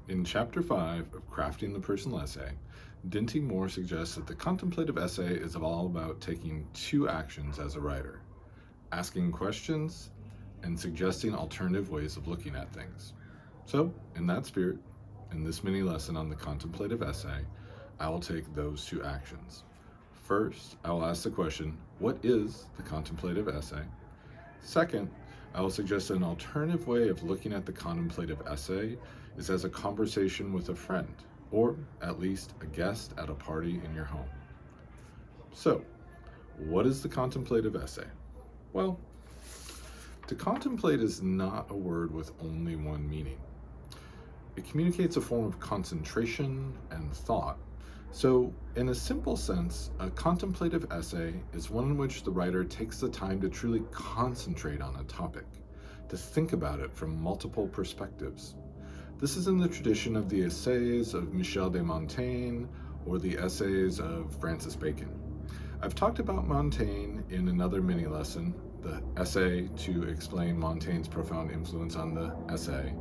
In Chapter 5 of Crafting the Personal Essay, Dinty Moore suggests that the contemplative essay is all about taking two actions as a writer: asking questions and suggesting alternative ways of looking at things. So, in that spirit, in this mini lesson on the contemplative essay, I will take those two actions. First, I will ask the question, what is the contemplative essay? Second, I will suggest an alternative way of looking at the contemplative essay is as a conversation with a friend, or at least a guest at a party in your home. So, what is the contemplative essay? Well, to contemplate is not a word with only one meaning. It communicates a form of concentration and thought. So, in a simple sense, a contemplative essay is one in which the writer takes the time to truly concentrate on a topic, to think about it from multiple perspectives. This is in the tradition of the essays of Michel de Montaigne or the essays of Francis Bacon. I've talked about Montaigne in another mini lesson, the essay to explain Montaigne's profound influence on the essay,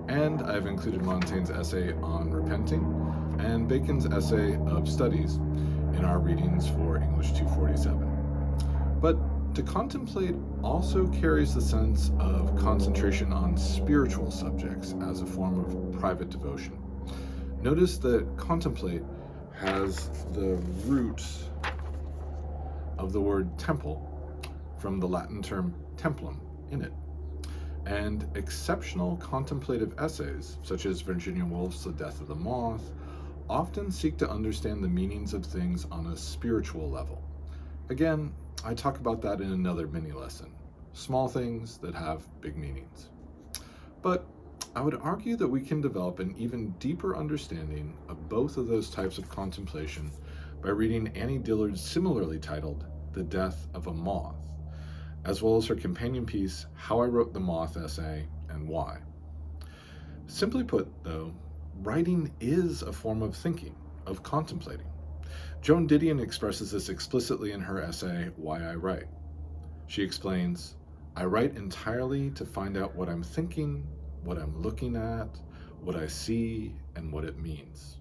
and I've included Montaigne's essay on repenting and Bacon's essay of studies in our readings for English 247. But to contemplate also carries the sense of concentration on spiritual subjects as a form of private devotion. Notice that contemplate has the root of the word temple from the Latin term templum in it. And exceptional contemplative essays, such as Virginia Woolf's The Death of the Moth, often seek to understand the meanings of things on a spiritual level. Again, I talk about that in another mini lesson, small things that have big meanings. But I would argue that we can develop an even deeper understanding of both of those types of contemplation by reading Annie Dillard's similarly titled The Death of a Moth, as well as her companion piece, How I Wrote the Moth Essay and Why. Simply put, though, writing is a form of thinking, of contemplating. Joan Didion expresses this explicitly in her essay, Why I Write. She explains, I write entirely to find out what I'm thinking, what I'm looking at, what I see, and what it means.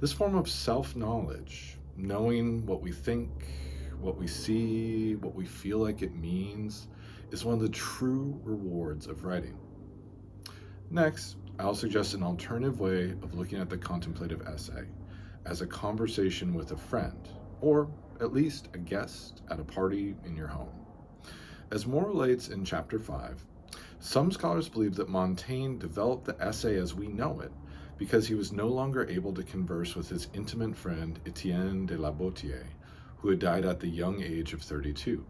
This form of self-knowledge, knowing what we think, what we see, what we feel like it means, is one of the true rewards of writing. Next, I'll suggest an alternative way of looking at the contemplative essay, as a conversation with a friend, or at least a guest at a party in your home. As Moore relates in Chapter 5, some scholars believe that Montaigne developed the essay as we know it because he was no longer able to converse with his intimate friend Etienne de la Boétie, who had died at the young age of 32.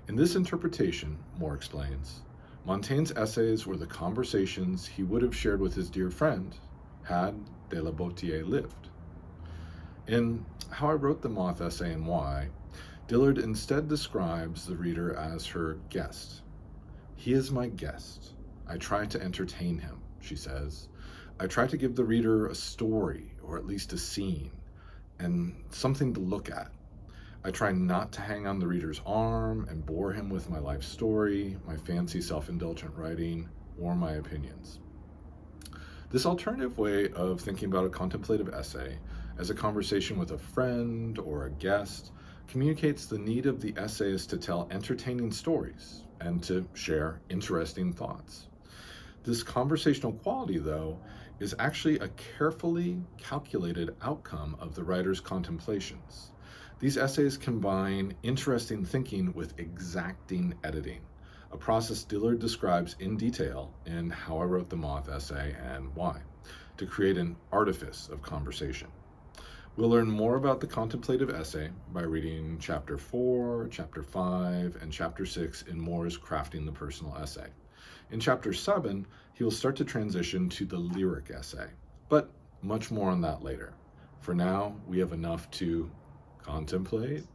In this interpretation, Moore explains, Montaigne's essays were the conversations he would have shared with his dear friend had de la Boétie lived. In How I Wrote the Moth Essay and Why, Dillard instead describes the reader as her guest. He is my guest. I try to entertain him, she says. I try to give the reader a story, or at least a scene, and something to look at. I try not to hang on the reader's arm and bore him with my life story, my fancy self-indulgent writing, or my opinions. This alternative way of thinking about a contemplative essay as a conversation with a friend or a guest communicates the need of the essayist to tell entertaining stories and to share interesting thoughts. This conversational quality, though, is actually a carefully calculated outcome of the writer's contemplations. These essays combine interesting thinking with exacting editing, a process Dillard describes in detail in How I Wrote the Moth Essay and Why, to create an artifice of conversation. We'll learn more about the contemplative essay by reading Chapter 4, Chapter 5, and Chapter 6 in Moore's Crafting the Personal Essay. In Chapter 7, he will start to transition to the lyric essay, but much more on that later. For now, we have enough to contemplate,